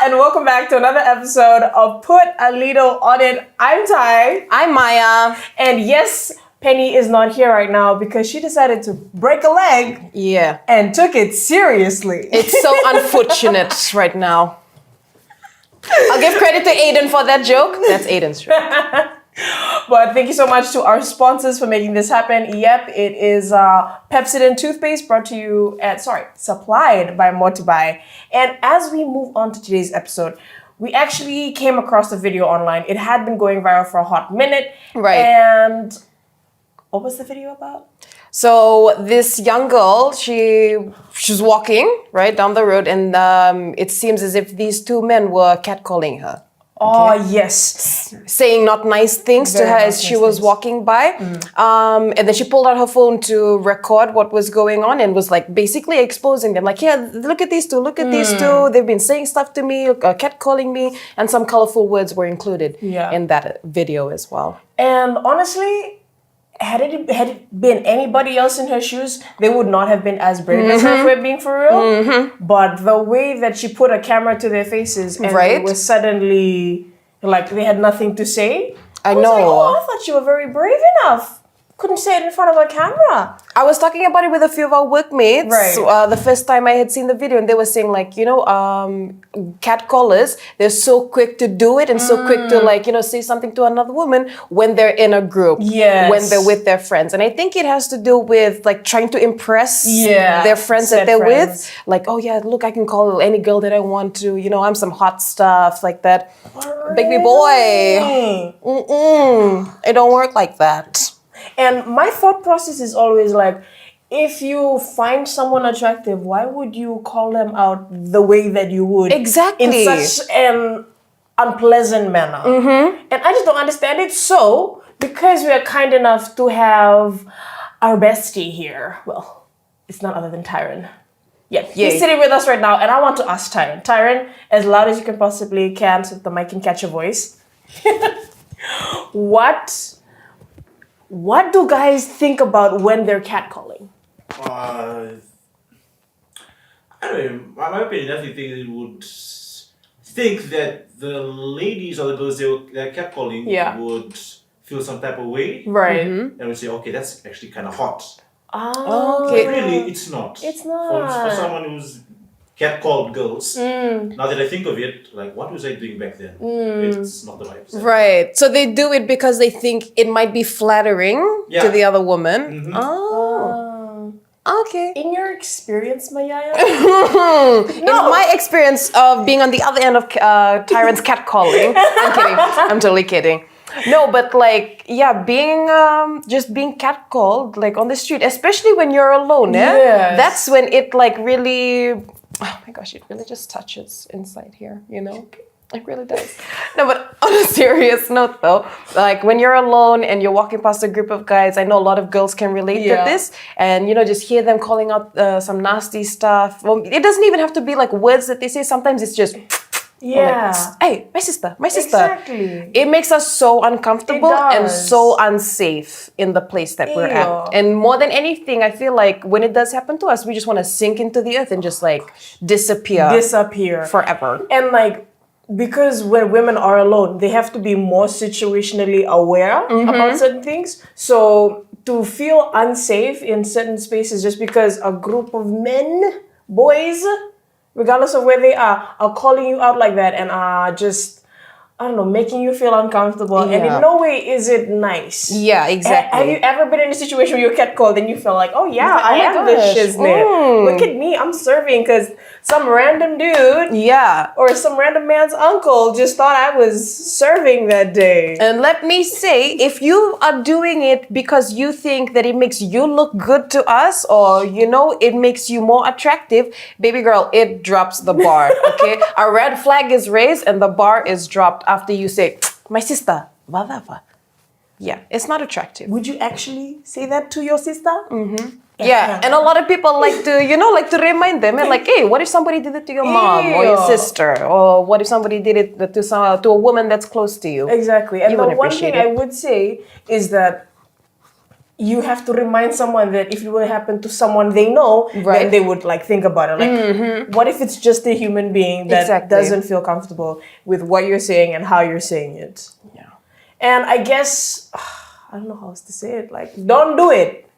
and welcome back to another episode of Put a Lido on It. I'm Ty. I'm Maya. And yes, Penny is not here right now because she decided to break a leg. Yeah. And took it seriously. It's so unfortunate right now. I'll give credit to Aiden for that joke. That's Aiden's joke. But thank you so much to our sponsors for making this happen. Yep, it is Pepsodent toothpaste brought to you supplied by Motibhai. And as we move on to today's episode, we actually came across the video online. It had been going viral for a hot minute. Right. And what was the video about? So this young girl, she's walking right down the road, and it seems as if these two men were catcalling her. Oh, yes. Saying not nice things to her as she was walking by. And then she pulled out her phone to record what was going on and was like basically exposing them. Like, yeah, look at these two, these two. They've been saying stuff to me, catcalling me, and some colorful words were included in that video as well. And honestly, had it been anybody else in her shoes, they would not have been as brave as her, if we're being for real. But the way that she put a camera to their faces and it was suddenly like they had nothing to say. I know. Like, oh, I thought you were very brave enough. Couldn't say it in front of a camera. I was talking about it with a few of our workmates the first time I had seen the video, and they were saying like, catcallers, they're so quick to do it and so quick to say something to another woman when they're in a group, when they're with their friends. And I think it has to do with like trying to impress their friends that they're with. Like, oh yeah, look, I can call any girl that I want to, I'm some hot stuff like that. Baby boy, it don't work like that. And my thought process is always like, if you find someone attractive, why would you call them out the way that you would? Exactly. In such an unpleasant manner. And I just don't understand it. So, because we are kind enough to have our bestie here, well, it's none other than Tyron. Yeah, he's sitting with us right now, and I want to ask Tyron. Tyron, as loud as you can possibly can so the mic can catch your voice. What do guys think about when they're catcalling? I don't know. My opinion, I think they would think that the ladies or the girls they're catcalling would feel some type of way. Right. And would say, okay, that's actually kind of hot. Oh. But really, it's not. It's not. For someone who's catcalled girls, now that I think of it, like, what was I doing back then? It's not the right side. Right. So they do it because they think it might be flattering to the other woman. Oh. Okay. In your experience, Maya? In my experience of being on the other end of Tyron's catcalling. I'm kidding. I'm totally kidding. No, but like, being catcalled like on the street, especially when you're alone, that's when it like really, oh my gosh, it really just touches inside here, It really does. No, but on a serious note though, like when you're alone and you're walking past a group of guys, I know a lot of girls can relate to this, and just hear them calling out some nasty stuff. Well, it doesn't even have to be like words that they say. Sometimes it's just, like, hey, my sister. Exactly. It makes us so uncomfortable and so unsafe in the place that we're at. And more than anything, I feel like when it does happen to us, we just want to sink into the earth and just like disappear forever. And like, because when women are alone, they have to be more situationally aware about certain things. So to feel unsafe in certain spaces just because a group of men, boys, regardless of where they are calling you out like that and are just, I don't know, making you feel uncomfortable. And in no way is it nice. Yeah, exactly. Have you ever been in a situation where you're catcalled and you feel like, oh yeah, I am the shiznit. Look at me, I'm serving because some random dude or some random man's uncle just thought I was serving that day. And let me say, if you are doing it because you think that it makes you look good to us or, it makes you more attractive, baby girl, it drops the bar, okay? A red flag is raised and the bar is dropped after you say, my sister, whatever. Yeah, it's not attractive. Would you actually say that to your sister? Yeah, and a lot of people like to remind them and like, hey, what if somebody did it to your mom or your sister, or what if somebody did it to a woman that's close to you? Exactly. And the one thing I would say is that you have to remind someone that if it will happen to someone they know, Right. then they would like think about it. Like, what if it's just a human being that Exactly. doesn't feel comfortable with what you're saying and how you're saying it? Yeah. And I guess I don't know how else to say it. Like, don't do it.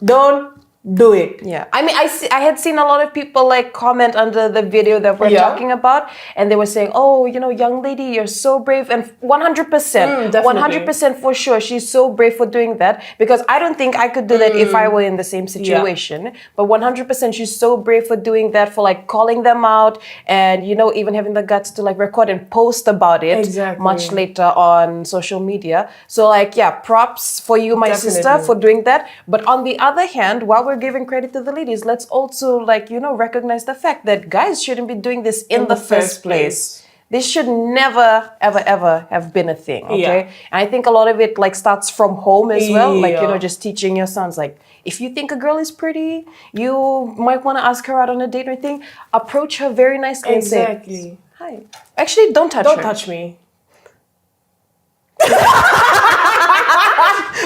Don't do it. Yeah, I mean, I had seen a lot of people like comment under the video that we're talking about, and they were saying, "Oh, you know, young lady, you're so brave," and 100%, definitely. 100% for sure, she's so brave for doing that. Because I don't think I could do that if I were in the same situation. But 100%, she's so brave for doing that, for like calling them out, and you know, even having the guts to like record and post about it Exactly. much later on social media. So like, yeah, props for you, my sister, Definitely. for doing that. But on the other hand, while we're giving credit to the ladies, let's also like, you know, recognize the fact that guys shouldn't be doing this in the first place. This should never, ever, ever have been a thing, okay? Yeah. And I think a lot of it like starts from home as well. Like, you know, Yeah. just teaching your sons, like, if you think a girl is pretty, you might want to ask her out on a date or anything, approach her very nicely and say, Exactly. hi. Actually, don't touch Don't her. touch me.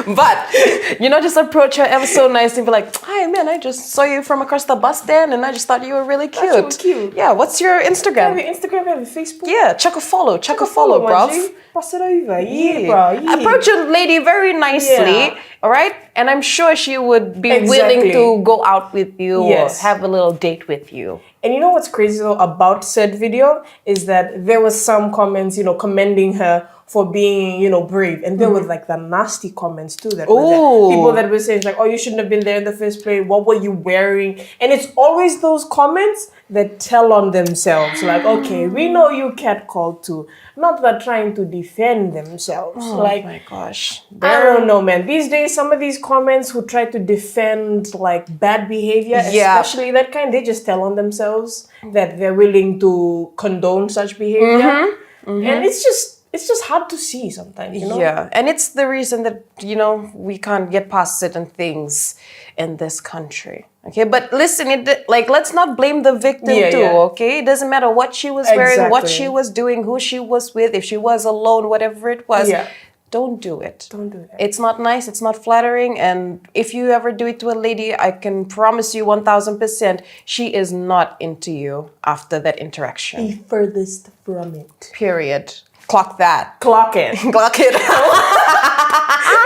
But, you know, just approach her ever so nice and be like, hi, man, I just saw you from across the bus stand and I just thought you were really cute. you were cute. Yeah, what's your Have Instagram? your Instagram, have your Facebook. Yeah, chuck a follow, bruv. Pass it over. Yeah, bro. Yeah. Approach a lady very nicely, Yeah. all right? And I'm sure she would be Exactly. willing to go out with you Yes. or have a little date with you. And you know what's crazy though about said video is that there was some comments, you know, commending her for being, you know, brave. And there were like the nasty comments too that were there. Ooh. People that were saying like, oh, you shouldn't have been there in the first place. What were you wearing? And it's always those comments that tell on themselves. Like, okay, we know you catcalled too. Not that trying to defend themselves. Like, Oh my gosh. I don't know, man. These days, some of these comments who try to defend like bad behavior, Yeah. especially that kind, they just tell on themselves that they're willing to condone such behavior, and it's just hard to see sometimes. You know? Yeah, and it's the reason that, you know, we can't get past certain things in this country. Okay, but listen, let's not blame the victim Yeah, too, yeah. okay? It doesn't matter what she was wearing, what Exactly. she was doing, who she was with, if she was alone, whatever it was. Yeah. Don't do it. Don't do that. It's not nice, it's not flattering, and if you ever do it to a lady, I can promise you 1000% she is not into you after that interaction. Be furthest from it. Period. Clock that. Clock it. Clock it.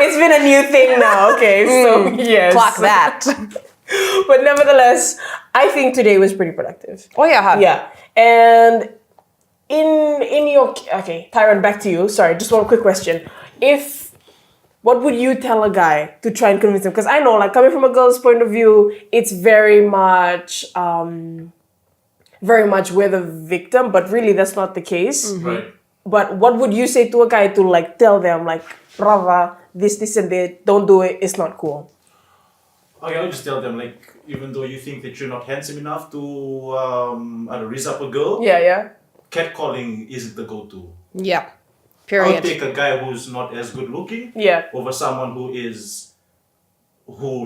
It's been a new thing now. Okay, so yes. Clock that. But nevertheless, I think today was pretty productive. Oh yeah, huh? Yeah, and in your okay, Tyron, back to you. Sorry, just one quick question. What would you tell a guy to try and convince him? Because I know, like, coming from a girl's point of view, it's very much we're the victim, but really that's not the case. Right. But what would you say to a guy to like tell them like, brother, this and that, don't do it, it's not cool. Okay, I'll just tell them, like, even though you think that you're not handsome enough to I don't raise up a girl, Yeah. catcalling isn't the go-to. Yeah. I'll Period. take a guy who's not as good looking Yeah. over someone who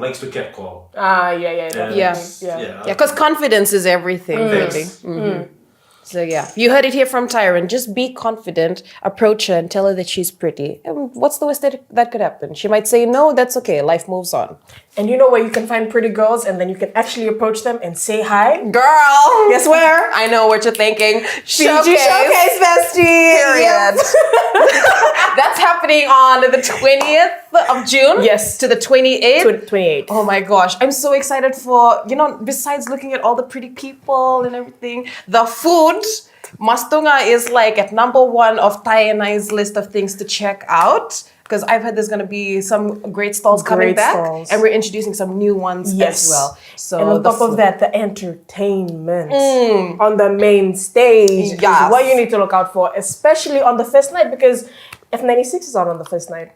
likes to catcall. Yeah. And Yeah. Yeah. Yeah, because confidence is everything, really. Thanks. So yeah, you heard it here from Tyron. Just be confident, approach her and tell her that she's pretty. And what's the worst that could happen? She might say no, that's okay, life moves on. And you know where you can find pretty girls and then you can actually approach them and say hi? Girl! Guess where? I know what you're thinking. Showcase, bestie! Period. That's happening on the 20th of June. Yes. To the 28th. 28. Oh my gosh, I'm so excited for, you know, besides looking at all the pretty people and everything, the food. Mastunga is like at number one of Thai and I's list of things to check out. Because I've heard there's going to be some great stalls coming Great back. stalls. And we're introducing some new ones Yes. as well. So And on the top of food. that, the entertainment on the main stage is Yes. what you need to look out for, especially on the first night, because FM96 is on the first night.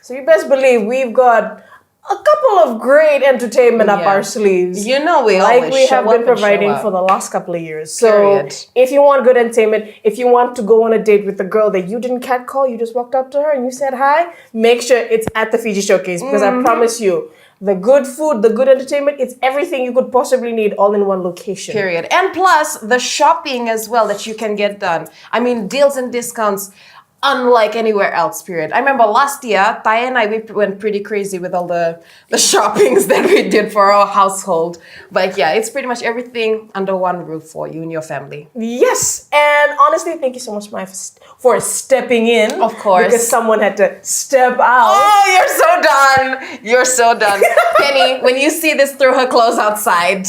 So you best believe we've got a couple of great entertainment up Yeah. our sleeves. You know we like always we show have up been and show providing up. for the last couple of years. So Period. if you want good entertainment, if you want to go on a date with a girl that you didn't catcall, you just walked up to her and you said hi, make sure it's at the Fiji Showcase, because I promise you, the good food, the good entertainment, it's everything you could possibly need all in one location. Period. And plus the shopping as well that you can get done. I mean, deals and discounts unlike anywhere else, period. I remember last year, Taya and I, we went pretty crazy with all the shoppings that we did for our household. But yeah, it's pretty much everything under one roof for you and your family. Yes, and honestly, thank you so much, Maya, for stepping in. Of course. Because someone had to step out. Oh, you're so done. You're so done. Penny, when you see this, throw her clothes outside.